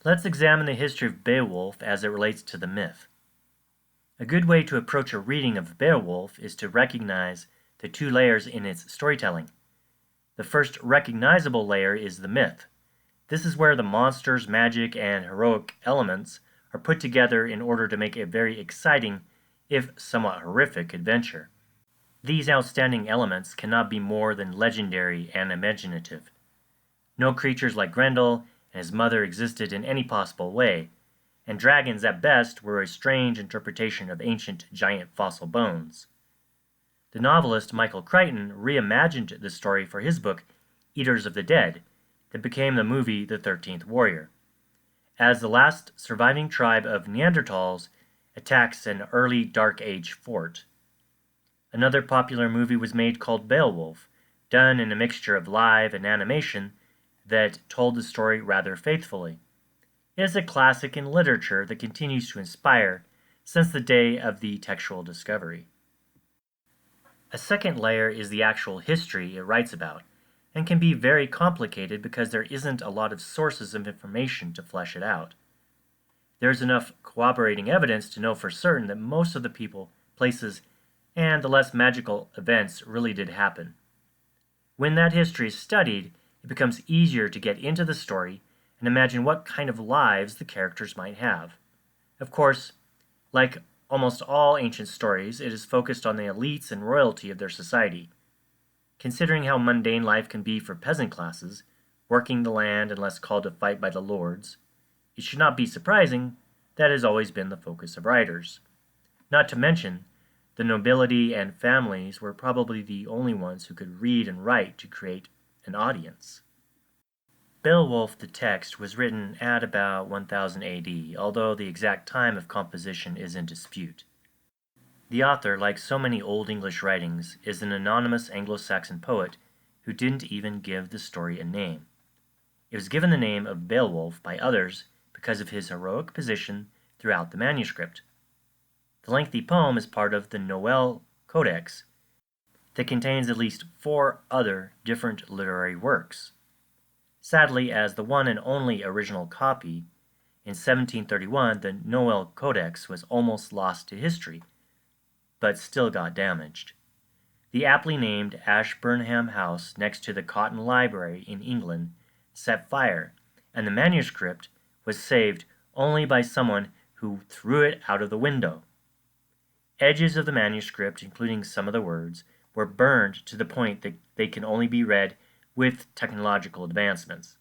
Let's examine the history of Beowulf as it relates to the myth. A good way to approach a reading of Beowulf is to recognize the two layers in its storytelling. The first recognizable layer is the myth. This is where the monsters, magic, and heroic elements are put together in order to make a very exciting, if somewhat horrific, adventure. These outstanding elements cannot be more than legendary and imaginative. No creatures like Grendel and his mother existed in any possible way, and dragons at best were a strange interpretation of ancient giant fossil bones. The novelist Michael Crichton reimagined the story for his book, Eaters of the Dead, that became the movie The 13th Warrior. As the last surviving tribe of Neanderthals attacks an early Dark Age fort. Another popular movie was made called Beowulf, done in a mixture of live and animation that told the story rather faithfully. It is a classic in literature that continues to inspire since the day of the textual discovery. A second layer is the actual history it writes about, and can be very complicated because there isn't a lot of sources of information to flesh it out. There's enough corroborating evidence to know for certain that most of the people, places, and the less magical events really did happen. When that history is studied, it becomes easier to get into the story and imagine what kind of lives the characters might have. Of course, like almost all ancient stories, it is focused on the elites and royalty of their society. Considering how mundane life can be for peasant classes, working the land unless called to fight by the lords, it should not be surprising that has always been the focus of writers. Not to mention, the nobility and families were probably the only ones who could read and write to create an audience. Beowulf the text was written at about 1000 AD, although the exact time of composition is in dispute. The author, like so many Old English writings, is an anonymous Anglo-Saxon poet who didn't even give the story a name. It was given the name of Beowulf by others because of his heroic position throughout the manuscript. The lengthy poem is part of the Noel Codex that contains at least 4 other different literary works. Sadly, as the one and only original copy, in 1731 the Noel Codex was almost lost to history, but still got damaged. The aptly named Ashburnham House next to the Cotton Library in England set fire, and the manuscript was saved only by someone who threw it out of the window. Edges of the manuscript, including some of the words, were burned to the point that they can only be read with technological advancements.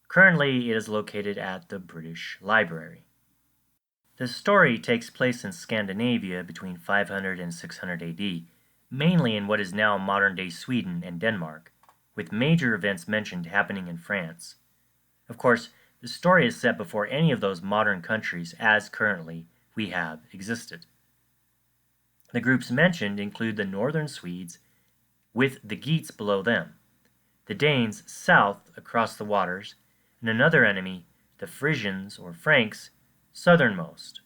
Currently, it is located at the British Library. The story takes place in Scandinavia between 500 and 600 AD, mainly in what is now modern-day Sweden and Denmark, with major events mentioned happening in France. Of course, the story is set before any of those modern countries as currently we have existed. The groups mentioned include the northern Swedes, with the Geats below them, the Danes south across the waters, and another enemy, the Frisians or Franks, southernmost.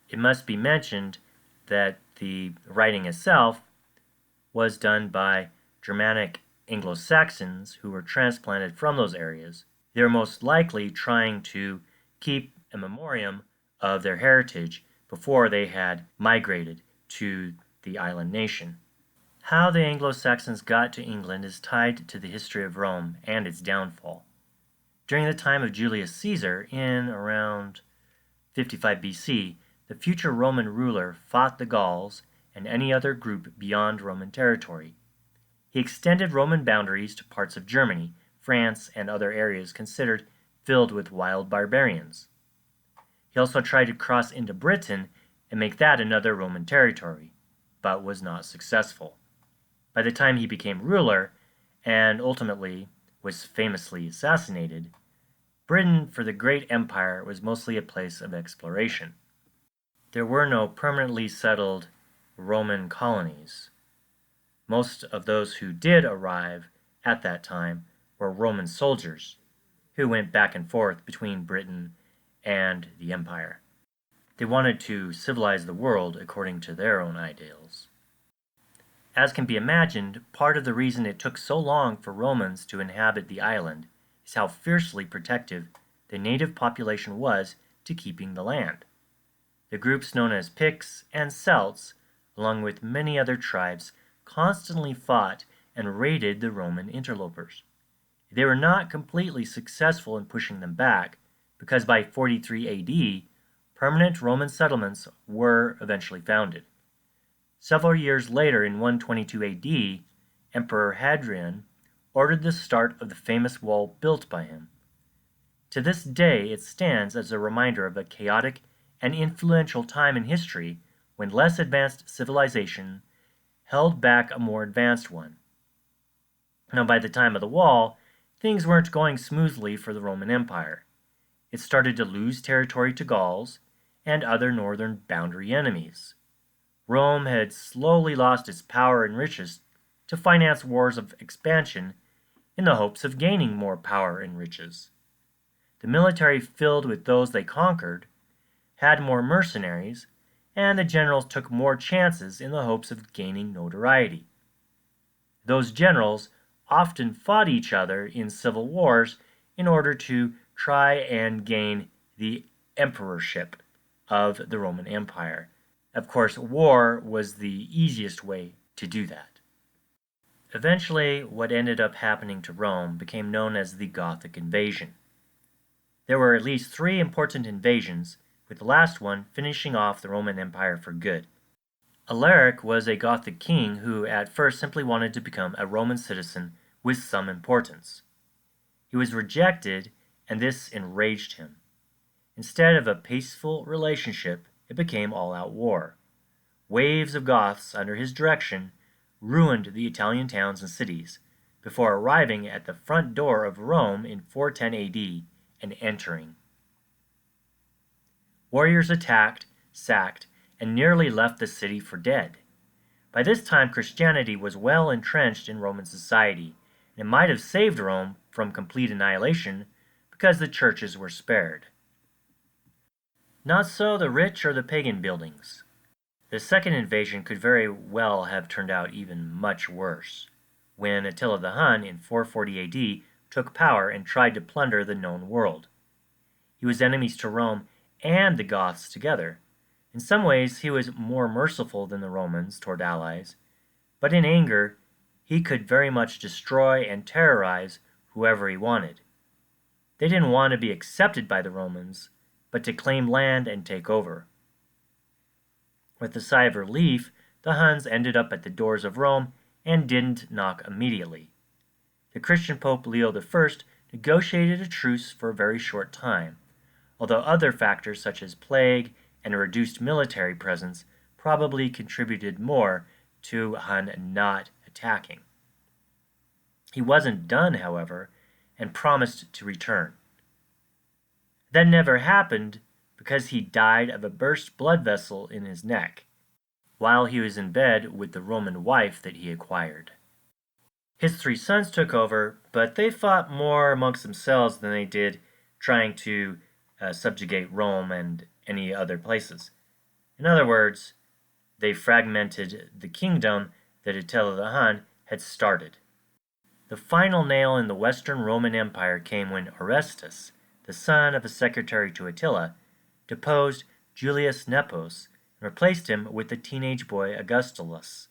It must be mentioned that the writing itself was done by Germanic Anglo-Saxons who were transplanted from those areas. They were most likely trying to keep a memoriam of their heritage before they had migrated to the island nation. How the Anglo-Saxons got to England is tied to the history of Rome and its downfall. During the time of Julius Caesar, in around 55 BC, the future Roman ruler fought the Gauls and any other group beyond Roman territory. He extended Roman boundaries to parts of Germany, France, and other areas considered filled with wild barbarians. He also tried to cross into Britain and make that another Roman territory, but was not successful. By the time he became ruler, and ultimately was famously assassinated, Britain for the great empire was mostly a place of exploration. There were no permanently settled Roman colonies. Most of those who did arrive at that time were Roman soldiers who went back and forth between Britain and the empire. They wanted to civilize the world according to their own ideals. As can be imagined, part of the reason it took so long for Romans to inhabit the island is how fiercely protective the native population was to keeping the land. The groups known as Picts and Celts, along with many other tribes, constantly fought and raided the Roman interlopers. They were not completely successful in pushing them back, because by 43 AD, permanent Roman settlements were eventually founded. Several years later, in 122 AD, Emperor Hadrian ordered the start of the famous wall built by him. To this day, it stands as a reminder of a chaotic and influential time in history when less advanced civilization held back a more advanced one. Now, by the time of the wall, things weren't going smoothly for the Roman Empire. It started to lose territory to Gauls and other northern boundary enemies. Rome had slowly lost its power and riches to finance wars of expansion in the hopes of gaining more power and riches. The military filled with those they conquered had more mercenaries, and the generals took more chances in the hopes of gaining notoriety. Those generals often fought each other in civil wars in order to try and gain the emperorship of the Roman Empire. Of course, war was the easiest way to do that. Eventually, what ended up happening to Rome became known as the Gothic invasion. There were at least 3 important invasions, with the last one finishing off the Roman Empire for good. Alaric was a Gothic king who at first simply wanted to become a Roman citizen with some importance. He was rejected, and this enraged him. Instead of a peaceful relationship, it became all-out war. Waves of Goths under his direction ruined the Italian towns and cities before arriving at the front door of Rome in 410 AD and entering. Warriors attacked, sacked, and nearly left the city for dead. By this time, Christianity was well entrenched in Roman society, and it might have saved Rome from complete annihilation because the churches were spared. Not so the rich or the pagan buildings. The second invasion could very well have turned out even much worse, when Attila the Hun in 440 AD took power and tried to plunder the known world. He was enemies to Rome and the Goths together. In some ways, he was more merciful than the Romans toward allies, but in anger, he could very much destroy and terrorize whoever he wanted. They didn't want to be accepted by the Romans, but to claim land and take over. With a sigh of relief, the Huns ended up at the doors of Rome and didn't knock immediately. The Christian Pope Leo I negotiated a truce for a very short time, although other factors such as plague and a reduced military presence probably contributed more to Hun not attacking. He wasn't done, however, and promised to return. That never happened because he died of a burst blood vessel in his neck while he was in bed with the Roman wife that he acquired. His 3 sons took over, but they fought more amongst themselves than they did trying to subjugate Rome and any other places. In other words, they fragmented the kingdom that Attila the Hun had started. The final nail in the Western Roman Empire came when Orestes, the son of a secretary to Attila, deposed Julius Nepos and replaced him with the teenage boy Augustulus.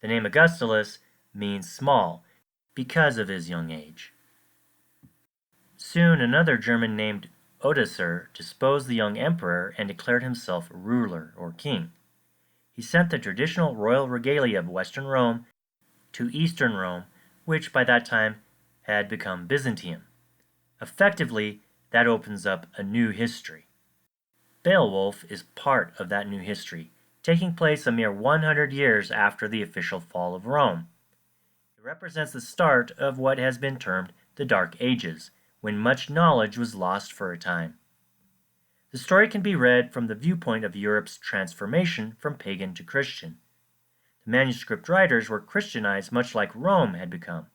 The name Augustulus means small because of his young age. Soon another German named Odoacer deposed the young emperor and declared himself ruler or king. He sent the traditional royal regalia of Western Rome to Eastern Rome, which by that time had become Byzantium. Effectively, that opens up a new history. Beowulf is part of that new history, taking place a mere 100 years after the official fall of Rome. It represents the start of what has been termed the Dark Ages, when much knowledge was lost for a time. The story can be read from the viewpoint of Europe's transformation from pagan to Christian. The manuscript writers were Christianized much like Rome had become.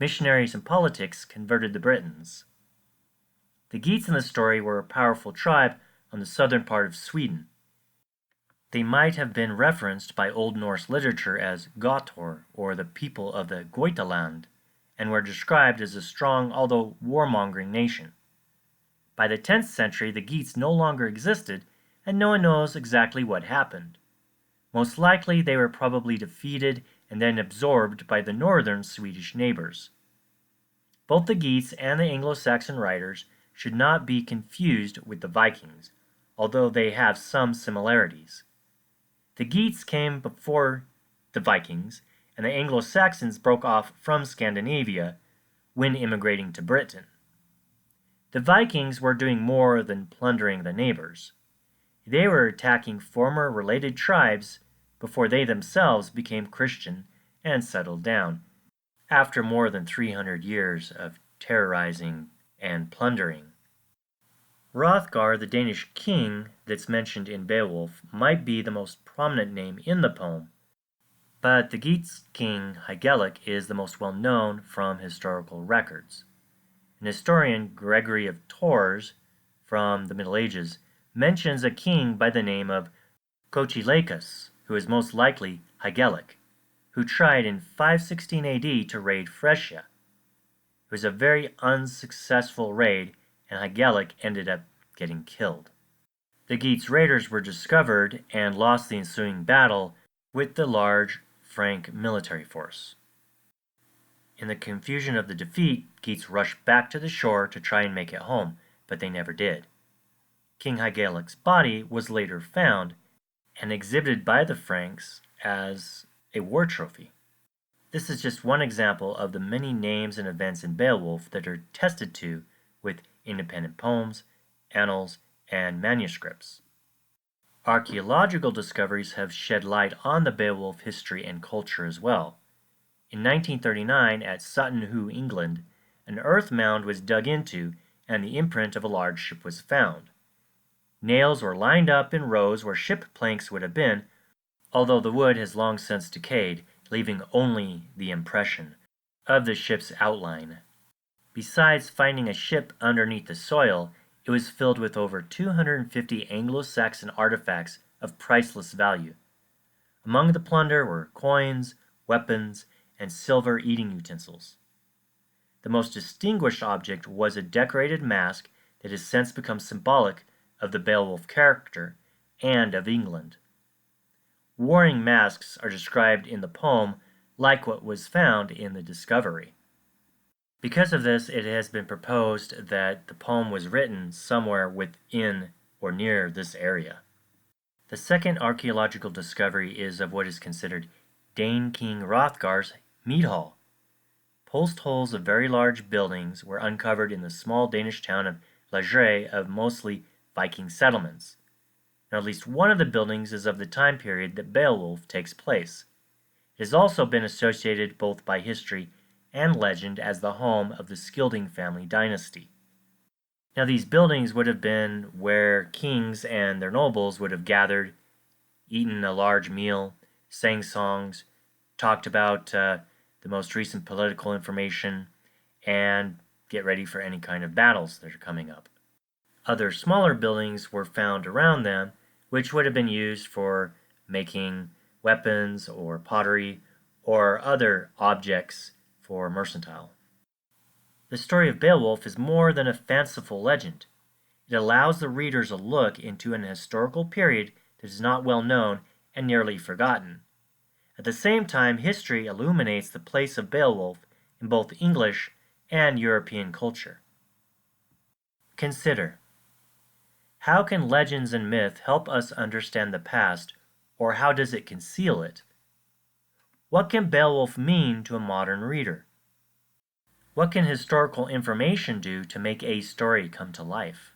Missionaries and politics converted the Britons. The Geats in the story were a powerful tribe on the southern part of Sweden. They might have been referenced by Old Norse literature as Gotor, or the people of the Goitaland, and were described as a strong, although warmongering nation. By the 10th century, the Geats no longer existed, and no one knows exactly what happened. Most likely, they were probably defeated and then absorbed by the northern Swedish neighbors. Both the Geats and the Anglo-Saxon writers should not be confused with the Vikings, although they have some similarities. The Geats came before the Vikings, and the Anglo-Saxons broke off from Scandinavia when immigrating to Britain. The Vikings were doing more than plundering the neighbors. They were attacking former related tribes before they themselves became Christian and settled down, after more than 300 years of terrorizing and plundering. Hrothgar, the Danish king that's mentioned in Beowulf, might be the most prominent name in the poem, but the Geats king Hygelac is the most well known from historical records. An historian, Gregory of Tours, from the Middle Ages, mentions a king by the name of Cochilaicus, who is most likely Hygelac, who tried in 516 AD to raid Frisia. It was a very unsuccessful raid, and Hygelac ended up getting killed. The Geats raiders were discovered and lost the ensuing battle with the large Frank military force. In the confusion of the defeat, Geats rushed back to the shore to try and make it home, but they never did. King Hygelac's body was later found and exhibited by the Franks as a war trophy. This is just one example of the many names and events in Beowulf that are attested to with independent poems, annals, and manuscripts. Archaeological discoveries have shed light on the Beowulf history and culture as well. In 1939, at Sutton Hoo, England, an earth mound was dug into and the imprint of a large ship was found. Nails were lined up in rows where ship planks would have been, although the wood has long since decayed, leaving only the impression of the ship's outline. Besides finding a ship underneath the soil, it was filled with over 250 Anglo-Saxon artifacts of priceless value. Among the plunder were coins, weapons, and silver eating utensils. The most distinguished object was a decorated mask that has since become symbolic of the Beowulf character and of England. Warring masks are described in the poem like what was found in the discovery. Because of this, it has been proposed that the poem was written somewhere within or near this area. The second archaeological discovery is of what is considered Dane King Hrothgar's mead hall. Post holes of very large buildings were uncovered in the small Danish town of Lagre of mostly Viking settlements. Now, at least one of the buildings is of the time period that Beowulf takes place. It has also been associated both by history and legend as the home of the Scylding family dynasty. Now, these buildings would have been where kings and their nobles would have gathered, eaten a large meal, sang songs, talked about the most recent political information, and get ready for any kind of battles that are coming up. Other smaller buildings were found around them, which would have been used for making weapons or pottery or other objects for mercantile. The story of Beowulf is more than a fanciful legend. It allows the readers a look into an historical period that is not well known and nearly forgotten. At the same time, history illuminates the place of Beowulf in both English and European culture. Consider: how can legends and myth help us understand the past, or how does it conceal it? What can Beowulf mean to a modern reader? What can historical information do to make a story come to life?